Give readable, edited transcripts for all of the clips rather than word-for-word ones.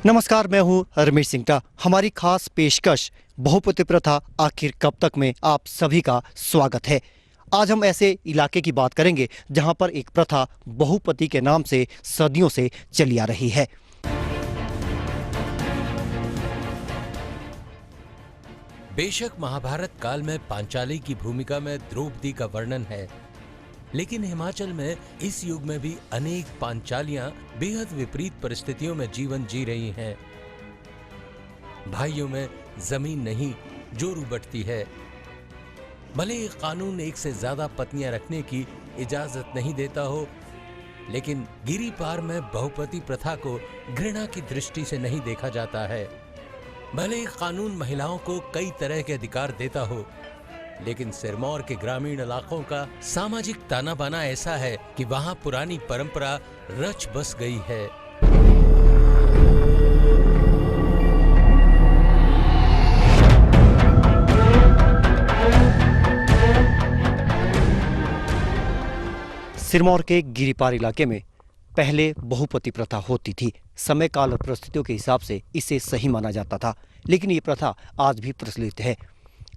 नमस्कार, मैं हूं रमेश सिंगटा। हमारी खास पेशकश बहुपति प्रथा आखिर कब तक में आप सभी का स्वागत है। आज हम ऐसे इलाके की बात करेंगे जहां पर एक प्रथा बहुपति के नाम से सदियों से चली आ रही है। बेशक महाभारत काल में पांचाली की भूमिका में द्रौपदी का वर्णन है, लेकिन हिमाचल में इस युग में भी अनेक पांचालियां बेहद विपरीत परिस्थितियों में जीवन जी रही हैं। भाइयों में जमीन नहीं जोरू बंटती है। भले ही कानून एक से ज्यादा पत्नियां रखने की इजाजत नहीं देता हो, लेकिन गिरी पार में बहुपति प्रथा को घृणा की दृष्टि से नहीं देखा जाता है। भले ही कानून महिलाओं को कई तरह के अधिकार देता हो, लेकिन सिरमौर के ग्रामीण इलाकों का सामाजिक ताना बाना ऐसा है कि वहां पुरानी परंपरा रच बस गई है। सिरमौर के गिरिपार इलाके में पहले बहुपति प्रथा होती थी। समय काल और परिस्थितियों के हिसाब से इसे सही माना जाता था, लेकिन ये प्रथा आज भी प्रचलित है।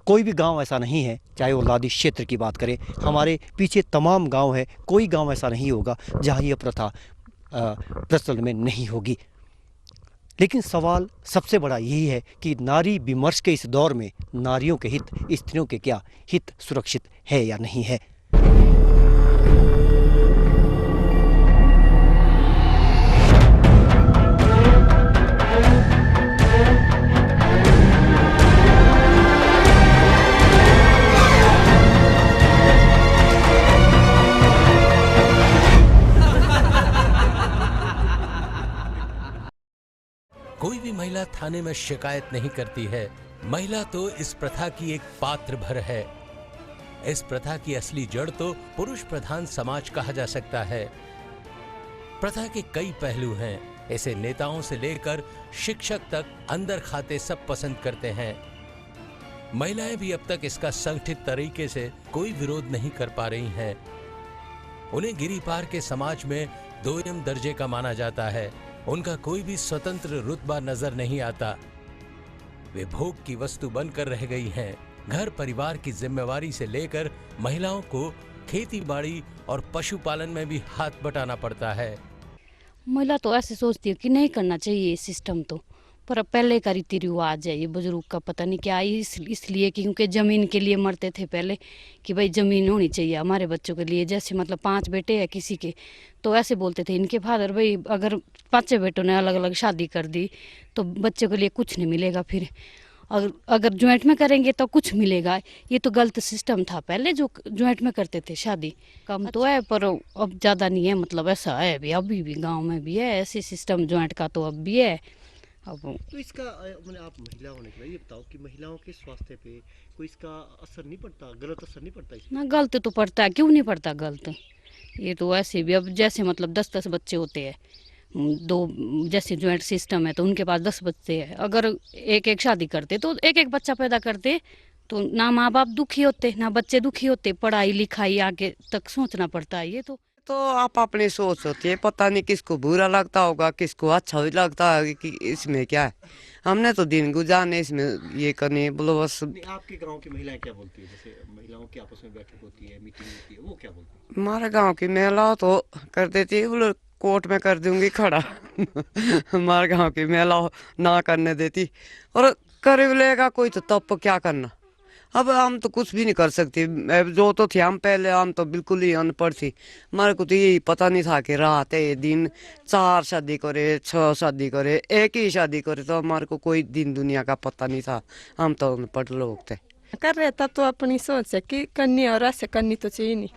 कोई भी गांव ऐसा नहीं है, चाहे वो लादी क्षेत्र की बात करें, हमारे पीछे तमाम गांव है, कोई गांव ऐसा नहीं होगा जहां ये प्रथा प्रचलन में नहीं होगी। लेकिन सवाल सबसे बड़ा यही है कि नारी विमर्श के इस दौर में नारियों के हित, स्त्रियों के क्या हित सुरक्षित है या नहीं है। कोई भी महिला थाने में शिकायत नहीं करती है। महिला तो इस प्रथा की एक पात्र भर है। इस प्रथा की असली जड़ तो पुरुष प्रधान समाज कहा जा सकता है। प्रथा के कई पहलू हैं। इसे नेताओं से लेकर शिक्षक तक अंदर खाते सब पसंद करते हैं। महिलाएं भी अब तक इसका संगठित तरीके से कोई विरोध नहीं कर पा रही हैं। उन्हें गिरिपार के समाज में दोयम दर्जे का माना जाता है। उनका कोई भी स्वतंत्र रुतबा नजर नहीं आता। वे भोग की वस्तु बनकर रह गई हैं। घर परिवार की जिम्मेवारी से लेकर महिलाओं को खेती बाड़ी और पशुपालन में भी हाथ बटाना पड़ता है। महिला तो ऐसे सोचती है कि नहीं करना चाहिए ये सिस्टम, तो पर पहले का रीति रिवाज है, ये बुजुर्ग का पता नहीं क्या, इसलिए क्योंकि जमीन के लिए मरते थे पहले कि भाई जमीन होनी चाहिए हमारे बच्चों के लिए। जैसे मतलब 5 बेटे हैं किसी के, तो ऐसे बोलते थे इनके फादर, भाई अगर 5 बेटों ने अलग अलग शादी कर दी तो बच्चों के लिए कुछ नहीं मिलेगा, फिर अगर ज्वाइंट में करेंगे तो कुछ मिलेगा। ये तो गलत सिस्टम था पहले जो ज्वाइंट में करते थे शादी। कम तो है पर अब ज़्यादा नहीं है, मतलब ऐसा है अभी भी गाँव में भी है ऐसे सिस्टम ज्वाइंट का, तो अब भी है। अब तो इसका मैंने आप महिला होने के बाद ये बताओ कि महिलाओं के स्वास्थ्य पे कोई इसका असर नहीं पड़ता, गलत असर नहीं पड़ता इसमें? ना गलत तो पड़ता है, क्यों नहीं पड़ता गलत। ये तो ऐसे भी अब जैसे मतलब 10-10 बच्चे होते हैं, 2 जैसे ज्वाइंट सिस्टम है तो उनके पास 10 बच्चे हैं। अगर एक शादी करते तो एक बच्चा पैदा करते तो ना माँ बाप दुखी होते ना बच्चे दुखी होते। पढ़ाई लिखाई आगे तक सोचना पड़ता है। ये तो आप अपनी सोच होती है, पता नहीं किसको बुरा लगता होगा, किसको अच्छा भी लगता है कि इसमें क्या है। हमने तो दिन गुजारने इसमें ये करने बोलो बस। आपके गांव की महिलाएं क्या बोलती है? जैसे महिलाओं की आपस में बैठक होती है, मीटिंग होती है, वो क्या बोलती है? हमारे गांव की महिला तो कर देती है, बोलो कोर्ट में कर दूंगी खड़ा। हमारे गांव की महिला ना करने देती, और कर भी लेगा कोई तो तब क्या करना। अब हम तो कुछ भी नहीं कर सकते। जो तो थे हम पहले, हम तो बिल्कुल ही अनपढ़ थी। हमारे को तो यही पता नहीं था कि रात है दिन 4 शादी करे, 6 शादी करे, एक ही शादी करे, तो हमारे को कोई दिन दुनिया का पता नहीं था। हम तो अनपढ़ लोग थे। कर रहे था तो अपनी सोच है कि करनी, और ऐसे करनी तो चाहिए नहीं।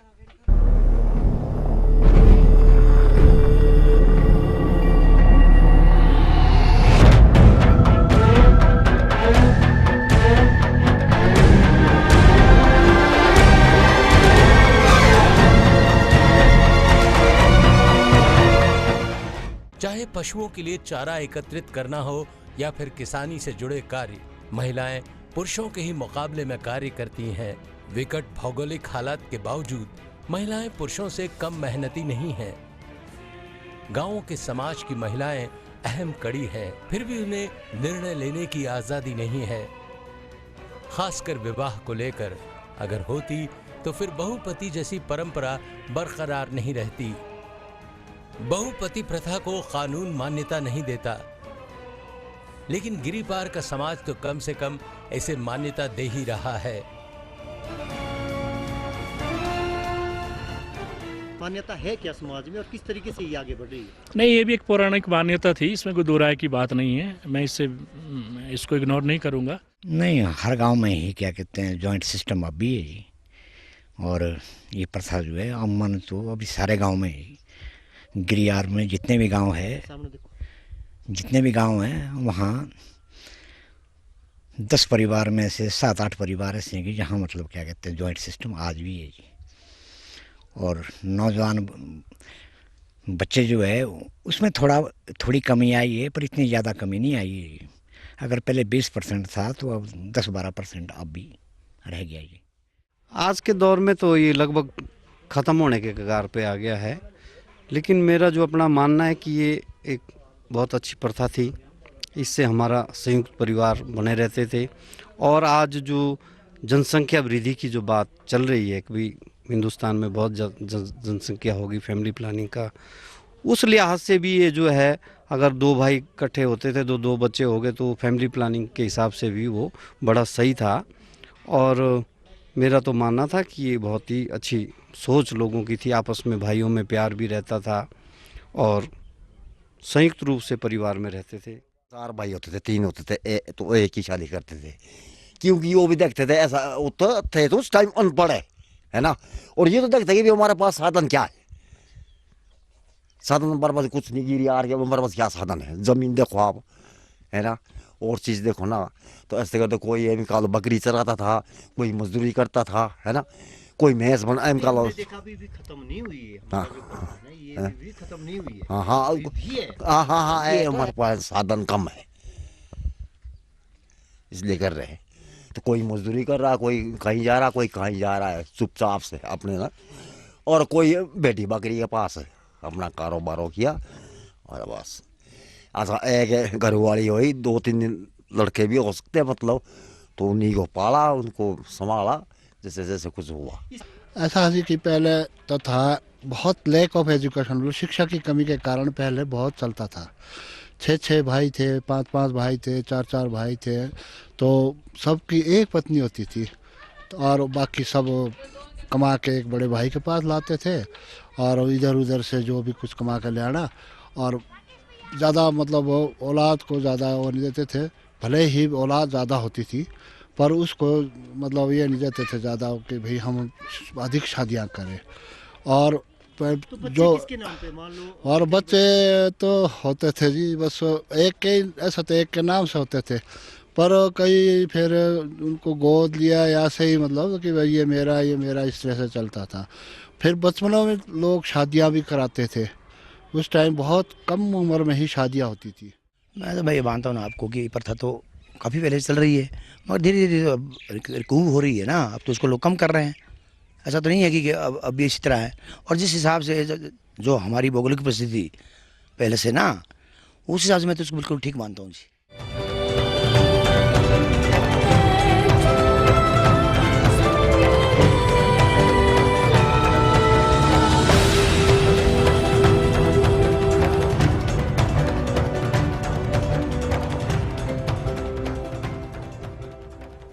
चाहे पशुओं के लिए चारा एकत्रित करना हो या फिर किसानी से जुड़े कार्य, महिलाएं पुरुषों के ही मुकाबले में कार्य करती हैं। विकट भौगोलिक हालात के बावजूद महिलाएं पुरुषों से कम मेहनती नहीं हैं। गांवों के समाज की महिलाएं अहम कड़ी है, फिर भी उन्हें निर्णय लेने की आजादी नहीं है। खासकर विवाह को लेकर अगर होती तो फिर बहुपति जैसी परंपरा बरकरार नहीं रहती। बहुपति प्रथा को कानून मान्यता नहीं देता, लेकिन गिरिपार का समाज तो कम से कम इसे मान्यता दे ही रहा है। मान्यता है क्या समाज में और किस तरीके से ये आगे बढ़ रही है? नहीं, ये भी एक पौराणिक मान्यता थी, इसमें कोई दो राय की बात नहीं है। मैं इसको इग्नोर नहीं करूंगा। नहीं, हर गांव में ही क्या कहते हैं जॉइंट सिस्टम अब भी है जी। और ये प्रथा जो है अमन तो अभी सारे गांव में ही, गिरियार में जितने भी गांव है, सामने देखो, जितने भी गांव हैं वहाँ 10 परिवार में से 7-8 परिवार ऐसे हैं कि जहाँ मतलब क्या कहते हैं जॉइंट सिस्टम आज भी है जी। और नौजवान बच्चे जो है उसमें थोड़ी कमी आई है, पर इतनी ज़्यादा कमी नहीं आई है। अगर पहले 20% था तो अब 10-12% अब भी रह गया ये। आज के दौर में तो ये लगभग ख़त्म होने के कगार पे आ गया है, लेकिन मेरा जो अपना मानना है कि ये एक बहुत अच्छी प्रथा थी। इससे हमारा संयुक्त परिवार बने रहते थे। और आज जो जनसंख्या वृद्धि की जो बात चल रही है कि भाई हिंदुस्तान में बहुत जनसंख्या होगी, फैमिली प्लानिंग का, उस लिहाज से भी ये जो है अगर 2 भाई इकट्ठे होते थे तो 2 बच्चे हो गए तो फैमिली प्लानिंग के हिसाब से भी वो बड़ा सही था। और मेरा तो मानना था कि ये बहुत ही अच्छी सोच लोगों की थी, आपस में भाइयों में प्यार भी रहता था और संयुक्त रूप से परिवार में रहते थे। 4 भाई होते थे, 3 होते थे, तो एक ही शादी करते थे, क्योंकि वो भी देखते थे ऐसा थे तो उस टाइम अनपढ़ है ना। और ये तो देखते कि भी हमारे पास साधन क्या है, साधन हमारे पास कुछ नहीं, गिरी आ रही है, हमारे पास क्या साधन है, जमीन देखो आप, है ना, और चीज़ देखो ना। तो ऐसे करते कोई एम कालो बकरी चराता था, कोई मजदूरी करता था, है ना, कोई भैंस बन एम कालो। देखा भी खत्म नहीं हुई है, हाँ ये भी खत्म नहीं हुई है। हाँ हाँ हाँ हाँ, हमारे पास साधन कम है इसलिए कर रहे हैं। तो कोई मजदूरी कर रहा, कोई कहीं जा रहा, कोई कहीं जा रहा है चुपचाप से अपने ना, और कोई बेटी बकरी के पास है अपना कारोबार किया और बस। ऐसा एक घर वाली हुई, 2-3 लड़के भी हो सकते हैं मतलब, तो उन्हीं को पाला, उनको संभाला जैसे जैसे कुछ हुआ। ऐसा है कि पहले तो था बहुत लैक ऑफ एजुकेशन, शिक्षा की कमी के कारण पहले बहुत चलता था। 6-6 भाई थे, 5-5 भाई थे, 4-4 भाई थे, तो सबकी एक पत्नी होती थी और बाकी सब कमा के एक बड़े भाई के पास लाते थे और इधर उधर से जो भी कुछ कमा के ले आना। और ज़्यादा मतलब औलाद को ज़्यादा वो नहीं देते थे, भले ही औलाद ज़्यादा होती थी पर उसको मतलब ये नहीं देते थे ज़्यादा कि भाई हम अधिक शादियाँ करें। और तो जो किसके नाम पे मान लो, और बच्चे तो होते थे जी, बस एक के ऐसा तो एक के नाम से होते थे, पर कई फिर उनको गोद लिया या से ही मतलब कि भाई ये मेरा इस तरह से चलता था। फिर बचपनों में लोग शादियां भी कराते थे, उस टाइम बहुत कम उम्र में ही शादियां होती थी। मैं तो भाई मानता हूँ ना आपको कि प्रथा तो काफ़ी पहले से चल रही है, मगर धीरे धीरे रिकूव हो रही है ना। अब तो उसको लोग कम कर रहे हैं, ऐसा तो नहीं है कि अब भी इसी तरह है। और जिस हिसाब से जो हमारी भौगोलिक परिस्थिति पहले से ना, उस हिसाब से मैं तो उसको बिल्कुल ठीक मानता हूँ जी।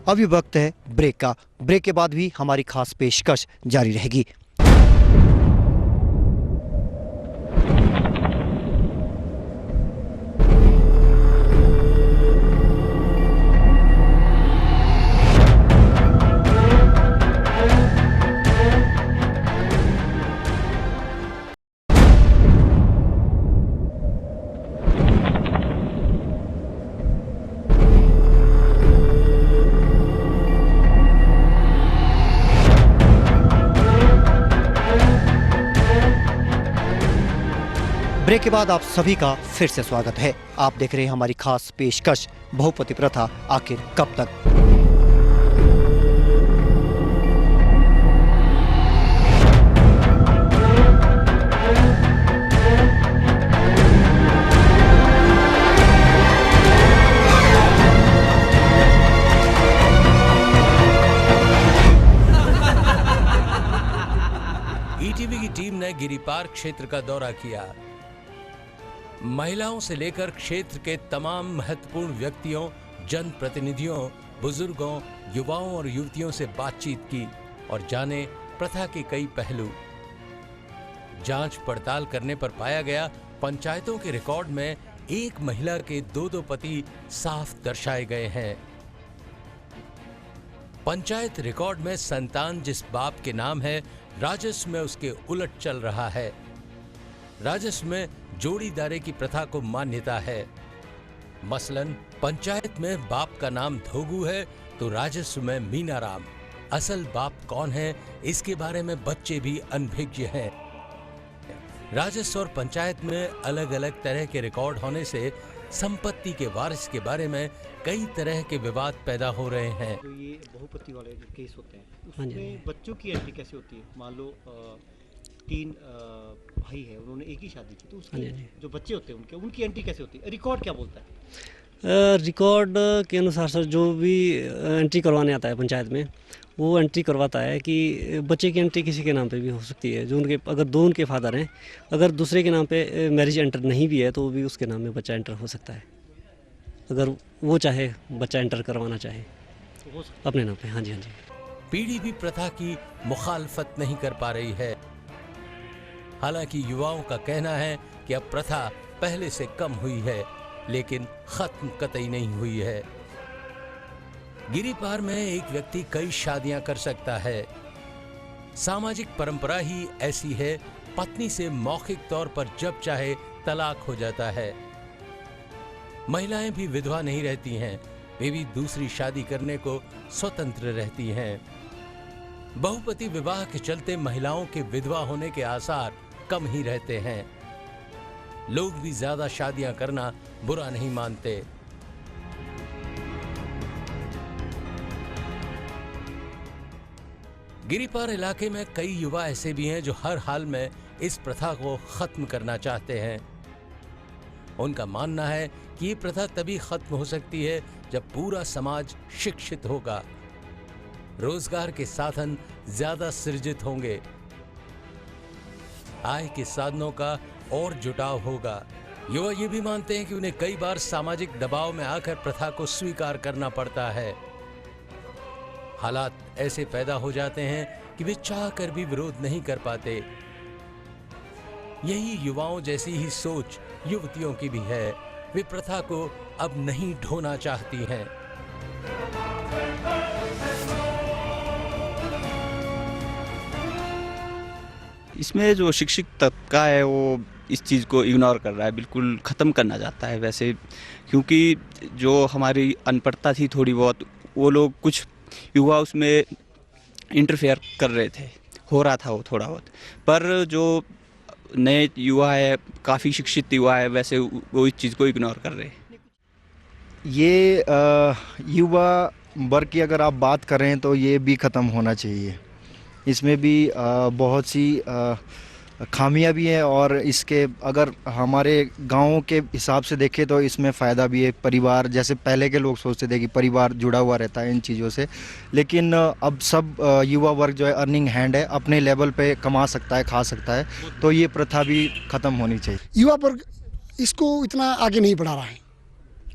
अभी वक्त है ब्रेक का। ब्रेक के बाद भी हमारी खास पेशकश जारी रहेगी। ब्रेक के बाद आप सभी का फिर से स्वागत है। आप देख रहे हैं हमारी खास पेशकश बहुपति प्रथा आखिर कब तक। गिरिपार क्षेत्र का दौरा किया। महिलाओं से लेकर क्षेत्र के तमाम महत्वपूर्ण व्यक्तियों, जनप्रतिनिधियों, बुजुर्गों, युवाओं और युवतियों से बातचीत की और जाने प्रथा के कई पहलू। जांच पड़ताल करने पर पाया गया पंचायतों के रिकॉर्ड में एक महिला के 2-2 पति साफ दर्शाए गए हैं। पंचायत रिकॉर्ड में संतान जिस बाप के नाम है, राजस्व में उसके उलट चल रहा है। राजस्व में जोड़ीदारे की प्रथा को मान्यता है। मसलन पंचायत में बाप का नाम धोगू है तो राजस्व में मीनाराम। असल बाप कौन है, इसके बारे में बच्चे भी अनभिज्ञ हैं। राजस्व और पंचायत में अलग अलग तरह के रिकॉर्ड होने से संपत्ति के वारिस के बारे में कई तरह के विवाद पैदा हो रहे हैं। जो ये बहुपति वाले जो केस होते हैं, उसमें बच्चों की एंट्री कैसे होती है? मान लो 3 भाई है, उन्होंने एक ही शादी की, तो उसके जो बच्चे होते हैं उनकी एंट्री कैसे होती है? रिकॉर्ड क्या बोलता है? रिकॉर्ड के अनुसार सर जो भी एंट्री करवाने आता है पंचायत में, वो एंट्री करवाता है कि बच्चे की एंट्री किसी के नाम पे भी हो सकती है, जो उनके अगर 2 उनके फादर हैं, अगर दूसरे के नाम पे मैरिज एंटर नहीं भी है तो भी उसके नाम में बच्चा एंटर हो सकता है, अगर वो चाहे बच्चा एंटर करवाना चाहे अपने नाम पे। हाँ जी, हाँ जी। पीढ़ी भी प्रथा की मुखालफत नहीं कर पा रही है। हालांकि युवाओं का कहना है कि अब प्रथा पहले से कम हुई है, लेकिन खत्म कतई नहीं हुई है। गिरिपार में एक व्यक्ति कई शादियां कर सकता है। सामाजिक परंपरा ही ऐसी है, पत्नी से मौखिक तौर पर जब चाहे तलाक हो जाता है। महिलाएं भी विधवा नहीं रहती हैं, वे भी दूसरी शादी करने को स्वतंत्र रहती हैं। बहुपति विवाह के चलते महिलाओं के विधवा होने के आसार कम ही रहते हैं। लोग भी ज्यादा शादियां करना बुरा नहीं मानते। गिरिपार इलाके में कई युवा ऐसे भी हैं जो हर हाल में इस प्रथा को खत्म करना चाहते हैं। उनका मानना है कि ये प्रथा तभी खत्म हो सकती है जब पूरा समाज शिक्षित होगा, रोजगार के साधन ज्यादा सृजित होंगे, आय के साधनों का और जुटाव होगा। युवा ये भी मानते हैं कि उन्हें कई बार सामाजिक दबाव में आकर प्रथा को स्वीकार करना पड़ता है। हालात ऐसे पैदा हो जाते हैं कि वे चाह कर भी विरोध नहीं कर पाते। यही युवाओं जैसी ही सोच युवतियों की भी है। वे प्रथा को अब नहीं ढोना चाहती हैं। इसमें जो शिक्षित तबका है वो इस चीज़ को इग्नोर कर रहा है, बिल्कुल ख़त्म करना चाहता है वैसे, क्योंकि जो हमारी अनपढ़ता थी थोड़ी बहुत, वो लोग कुछ युवा उसमें इंटरफेयर कर रहे थे, हो रहा था वो थोड़ा बहुत, पर जो नए युवा है, काफ़ी शिक्षित युवा है, वैसे वो इस चीज़ को इग्नोर कर रहे हैं। ये युवा वर्ग की अगर आप बात करें तो ये भी ख़त्म होना चाहिए। इसमें भी बहुत सी खामियां भी हैं, और इसके अगर हमारे गाँव के हिसाब से देखें तो इसमें फ़ायदा भी है। परिवार, जैसे पहले के लोग सोचते थे कि परिवार जुड़ा हुआ रहता है इन चीज़ों से, लेकिन अब सब युवा वर्ग जो है अर्निंग हैंड है, अपने लेवल पे कमा सकता है, खा सकता है, तो ये प्रथा भी ख़त्म होनी चाहिए। युवा वर्ग इसको इतना आगे नहीं बढ़ा रहा है।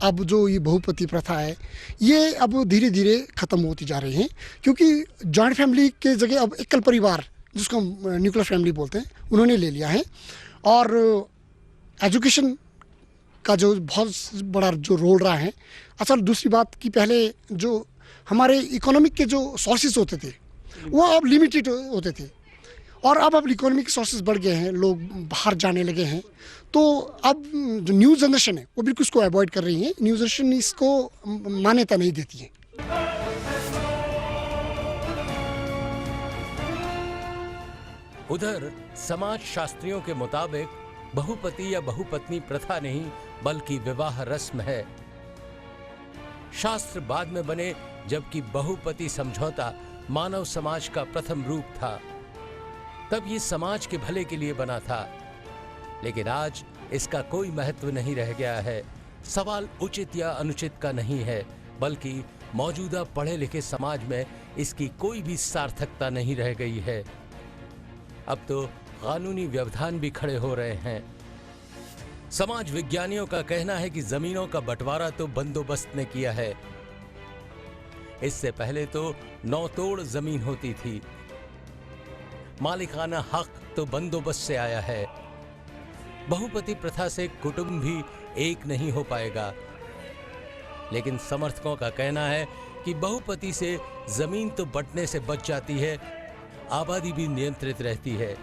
अब जो ये बहुपति प्रथा है ये अब धीरे धीरे ख़त्म होती जा रही है, क्योंकि जॉइंट फैमिली के जगह अब एकल परिवार, जिसको हम न्यूक्लियर फैमिली बोलते हैं, उन्होंने ले लिया है। और एजुकेशन का जो बहुत बड़ा जो रोल रहा है। अच्छा, दूसरी बात कि पहले जो हमारे इकोनॉमिक के जो सोर्सेज होते थे वो अब लिमिटेड होते थे, और अब इकोनॉमिक सोर्सेज बढ़ गए हैं, लोग बाहर जाने लगे हैं, तो अब जो न्यू जनरेशन है वो बिल्कुल इसको अवॉइड कर रही है। न्यू जनरेशन इसको मान्यता नहीं देती है। उधर समाज शास्त्रियों के मुताबिक बहुपति या बहुपत्नी प्रथा नहीं बल्कि विवाह रस्म है। शास्त्र बाद में बने, जबकि बहुपति समझौता मानव समाज का प्रथम रूप था। तब ये समाज के भले के लिए बना था, लेकिन आज इसका कोई महत्व नहीं रह गया है। सवाल उचित या अनुचित का नहीं है, बल्कि मौजूदा पढ़े लिखे समाज में इसकी कोई भी सार्थकता नहीं रह गई है। अब तो कानूनी व्यवधान भी खड़े हो रहे हैं। समाज विज्ञानियों का कहना है कि जमीनों का बंटवारा तो बंदोबस्त ने किया है। इससे पहले तो नौतोड़ जमीन होती थी। मालिकाना हक तो बंदोबस्त से आया है। बहुपति प्रथा से कुटुंब भी एक नहीं हो पाएगा। लेकिन समर्थकों का कहना है कि बहुपति से जमीन तो बंटने से बच जाती है, आबादी भी नियंत्रित रहती है।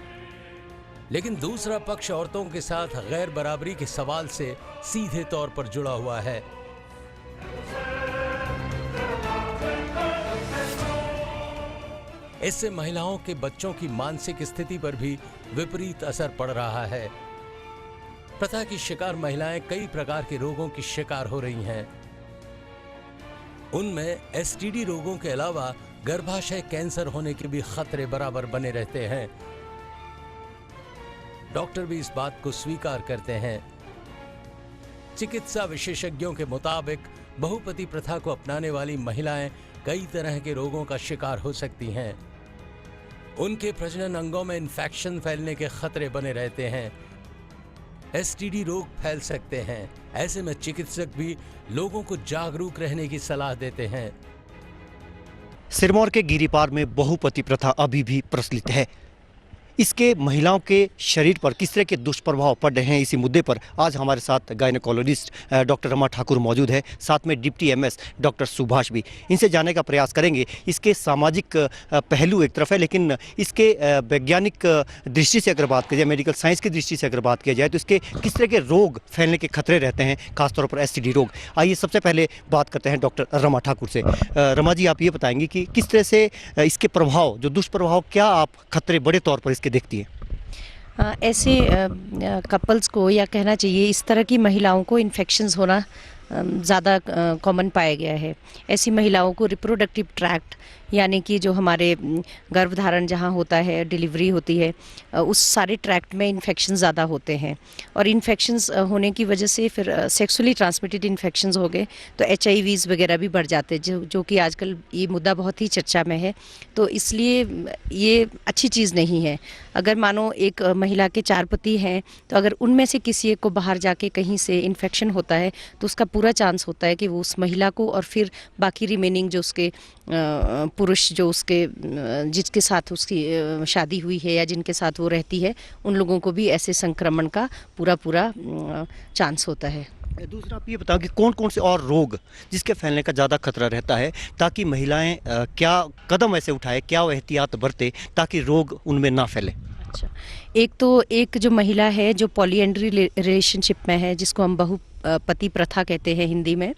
लेकिन दूसरा पक्ष औरतों के साथ गैर बराबरी के सवाल से सीधे तौर पर जुड़ा हुआ है। इससे महिलाओं के बच्चों की मानसिक स्थिति पर भी विपरीत असर पड़ रहा है। प्रथा की शिकार महिलाएं कई प्रकार के रोगों की शिकार हो रही हैं। उनमें एसटीडी रोगों के अलावा गर्भाशय कैंसर होने के भी खतरे बराबर बने रहते हैं। डॉक्टर भी इस बात को स्वीकार करते हैं। चिकित्सा विशेषज्ञों के मुताबिक बहुपति प्रथा को अपनाने वाली महिलाएं कई तरह के रोगों का शिकार हो सकती हैं। उनके प्रजनन अंगों में इन्फेक्शन फैलने के खतरे बने रहते हैं। एसटीडी रोग फैल सकते हैं। ऐसे में चिकित्सक भी लोगों को जागरूक रहने की सलाह देते हैं। सिरमौर के गिरिपार में बहुपति प्रथा अभी भी प्रचलित है। इसके महिलाओं के शरीर पर किस तरह के दुष्प्रभाव पड़ रहे हैं, इसी मुद्दे पर आज हमारे साथ गायनेकोलॉजिस्ट डॉक्टर रमा ठाकुर मौजूद है, साथ में डिप्टी एमएस डॉक्टर सुभाष भी। इनसे जानने का प्रयास करेंगे। इसके सामाजिक पहलू एक तरफ है, लेकिन इसके वैज्ञानिक दृष्टि से अगर बात की जाए, मेडिकल साइंस की दृष्टि से अगर बात किया जाए, तो इसके किस तरह के रोग फैलने के खतरे रहते हैं, खासतौर पर एसटीडी रोग। आइए सबसे पहले बात करते हैं डॉक्टर रमा ठाकुर से। रमा जी, आप ये बताएंगे कि किस तरह से इसके प्रभाव, जो दुष्प्रभाव, क्या आप खतरे बड़े तौर पर देखती है? ऐसे कपल्स को, या कहना चाहिए इस तरह की महिलाओं को इन्फेक्शंस होना ज़्यादा कॉमन पाया गया है। ऐसी महिलाओं को रिप्रोडक्टिव ट्रैक्ट, यानी कि जो हमारे गर्भधारण जहाँ होता है, डिलीवरी होती है, उस सारे ट्रैक्ट में इन्फेक्शन ज़्यादा होते हैं। और इन्फेक्शंस होने की वजह से फिर सेक्सुअली ट्रांसमिटेड इन्फेक्शंस हो गए तो HIVs वगैरह भी बढ़ जाते हैं, जो कि आजकल ये मुद्दा बहुत ही चर्चा में है। तो इसलिए ये अच्छी चीज़ नहीं है। अगर मानो एक महिला के 4 पति हैं, तो अगर उनमें से किसी एक को बाहर जाके कहीं से इन्फेक्शन होता है तो उसका पूरा चांस होता है कि वो उस महिला को और फिर बाकी रिमेनिंग जो उसके पुरुष, जो उसके जिसके साथ उसकी शादी हुई है या जिनके साथ वो रहती है, उन लोगों को भी ऐसे संक्रमण का पूरा चांस होता है। दूसरा, आप ये बताओ कि कौन कौन से और रोग जिसके फैलने का ज़्यादा खतरा रहता है, ताकि महिलाएं क्या कदम ऐसे उठाए, क्या वो एहतियात बरते ताकि रोग उनमें ना फैले? अच्छा, एक जो महिला है जो पॉलीएंड्री रिलेशनशिप में है, जिसको हम बहुपति प्रथा कहते हैं हिंदी में,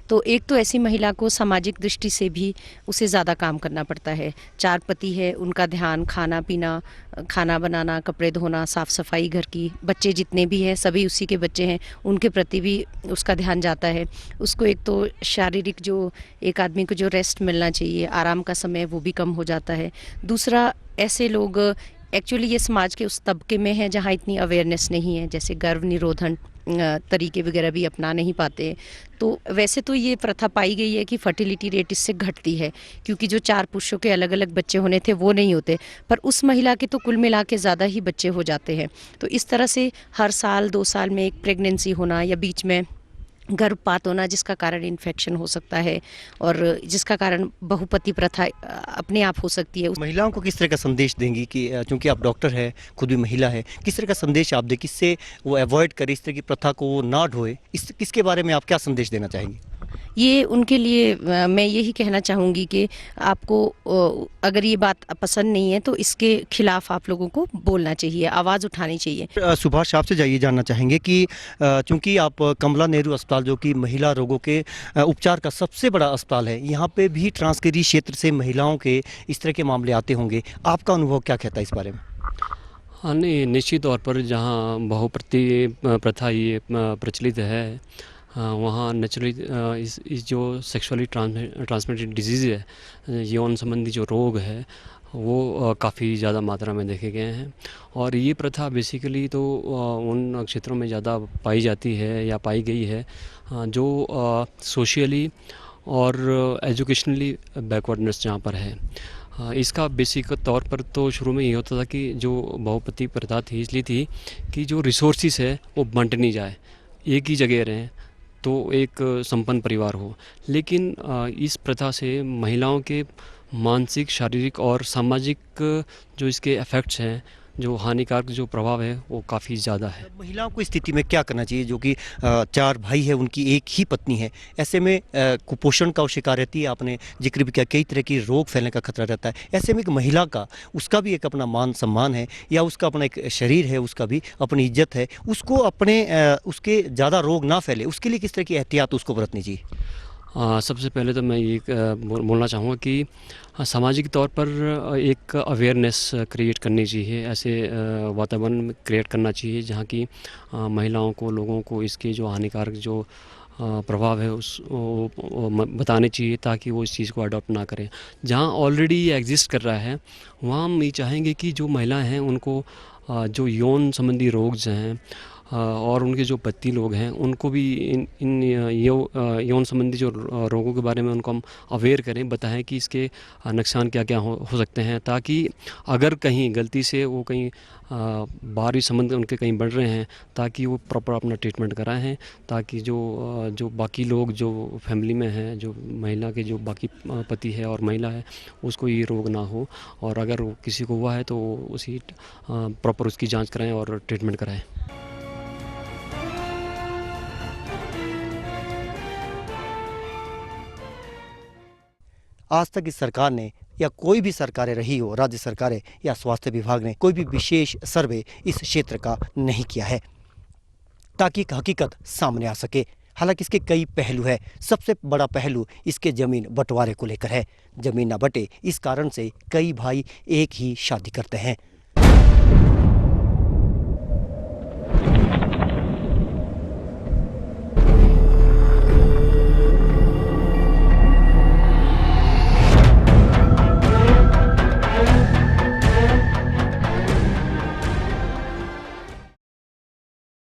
तो एक तो ऐसी महिला को सामाजिक दृष्टि से भी उसे ज़्यादा काम करना पड़ता है। 4 पति है, उनका ध्यान खाना पीना, खाना बनाना, कपड़े धोना, साफ़ सफाई घर की, बच्चे जितने भी हैं सभी उसी के बच्चे हैं, उनके प्रति भी उसका ध्यान जाता है। उसको एक तो शारीरिक, जो एक आदमी को जो रेस्ट मिलना चाहिए, आराम का समय, वो भी कम हो जाता है। दूसरा, ऐसे लोग एक्चुअली ये समाज के उस तबके में है जहाँ इतनी अवेयरनेस नहीं है, जैसे गर्भ निरोधन तरीके वगैरह भी अपना नहीं पाते। तो वैसे तो ये प्रथा पाई गई है कि फर्टिलिटी रेट इससे घटती है, क्योंकि जो 4 पुरुषों के अलग अलग बच्चे होने थे वो नहीं होते, पर उस महिला के तो कुल मिला के ज़्यादा ही बच्चे हो जाते हैं। तो इस तरह से हर साल 2 साल में एक प्रेगनेंसी होना या बीच में गर्भपात होना, जिसका कारण इन्फेक्शन हो सकता है और जिसका कारण बहुपति प्रथा अपने आप हो सकती है। महिलाओं को किस तरह का संदेश देंगी कि चूंकि आप डॉक्टर हैं, खुद भी महिला है, किस तरह का संदेश आप दें, किससे वो अवॉइड करे, इस तरह की प्रथा को वो ना ढोए, किसके बारे में आप क्या संदेश देना चाहेंगी? ये उनके लिए मैं यही कहना चाहूँगी कि आपको अगर ये बात पसंद नहीं है तो इसके खिलाफ आप लोगों को बोलना चाहिए, आवाज़ उठानी चाहिए। सुभाष, आपसे जाइए जानना चाहेंगे कि चूंकि आप कमला नेहरू अस्पताल, जो कि महिला रोगों के उपचार का सबसे बड़ा अस्पताल है, यहाँ पे भी ट्रांसगिरी क्षेत्र से महिलाओं के इस तरह के मामले आते होंगे, आपका अनुभव क्या कहता है इस बारे में? हाँ, नहीं, निश्चित तौर पर जहाँ बहुपति प्रथा ये प्रचलित है, वहाँ नेचुरली इस जो सेक्सुअली ट्रांसमिटेड डिजीज़ है, यौन संबंधी जो रोग है, वो काफ़ी ज़्यादा मात्रा में देखे गए हैं। और ये प्रथा बेसिकली तो उन क्षेत्रों में ज़्यादा पाई जाती है या पाई गई है जो सोशली और एजुकेशनली बैकवर्डनेस जहाँ पर है। हाँ, इसका बेसिक तौर पर तो शुरू में ये होता था कि जो बहुपति प्रथा थी इसलिए थी कि जो रिसोर्सिस है वो बंट नहीं जाए, एक ही जगह रहें तो एक संपन्न परिवार हो। लेकिन इस प्रथा से महिलाओं के मानसिक, शारीरिक और सामाजिक जो इसके इफ़ेक्ट्स हैं, जो हानिकारक जो प्रभाव है वो काफ़ी ज़्यादा है। महिलाओं को इस स्थिति में क्या करना चाहिए जो कि 4 भाई है, उनकी एक ही पत्नी है, ऐसे में कुपोषण का शिकार रहती है, आपने जिक्र भी किया, कई तरह की रोग फैलने का खतरा रहता है। ऐसे में एक महिला का, उसका भी एक अपना मान सम्मान है, या उसका अपना एक शरीर है, उसका भी अपनी इज्जत है, उसको अपने उसके ज़्यादा रोग ना फैले, उसके लिए किस तरह की एहतियात उसको बरतनी चाहिए? सबसे पहले तो मैं ये बोलना चाहूँगा कि सामाजिक तौर पर एक अवेयरनेस क्रिएट करनी चाहिए, ऐसे वातावरण क्रिएट करना चाहिए जहाँ की महिलाओं को, लोगों को इसके जो हानिकारक जो प्रभाव है उस बताने चाहिए, ताकि वो इस चीज़ को अडॉप्ट ना करें। जहाँ ऑलरेडी ये एग्जिस्ट कर रहा है वहाँ हम ये चाहेंगे कि जो महिलाएं हैं उनको जो यौन संबंधी रोग हैं और उनके जो पति लोग हैं उनको भी इन यौन संबंधी जो रोगों के बारे में उनको हम अवेयर करें, बताएं कि इसके नुकसान क्या क्या हो सकते हैं, ताकि अगर कहीं गलती से वो कहीं बाहरी संबंध उनके कहीं बढ़ रहे हैं ताकि वो प्रॉपर अपना ट्रीटमेंट कराएं, ताकि जो बाकी लोग जो फैमिली में हैं, जो महिला के जो बाकी पति है और महिला है, उसको ये रोग ना हो, और अगर किसी को हुआ है तो उसी प्रॉपर उसकी जाँच कराएँ और ट्रीटमेंट कराएँ। आज तक इस सरकार ने, या कोई भी सरकारें रही हो, राज्य सरकारें या स्वास्थ्य विभाग ने, कोई भी विशेष सर्वे इस क्षेत्र का नहीं किया है ताकि एक हकीकत सामने आ सके। हालांकि इसके कई पहलू है। सबसे बड़ा पहलू इसके ज़मीन बंटवारे को लेकर है। ज़मीन न बटे इस कारण से कई भाई एक ही शादी करते हैं।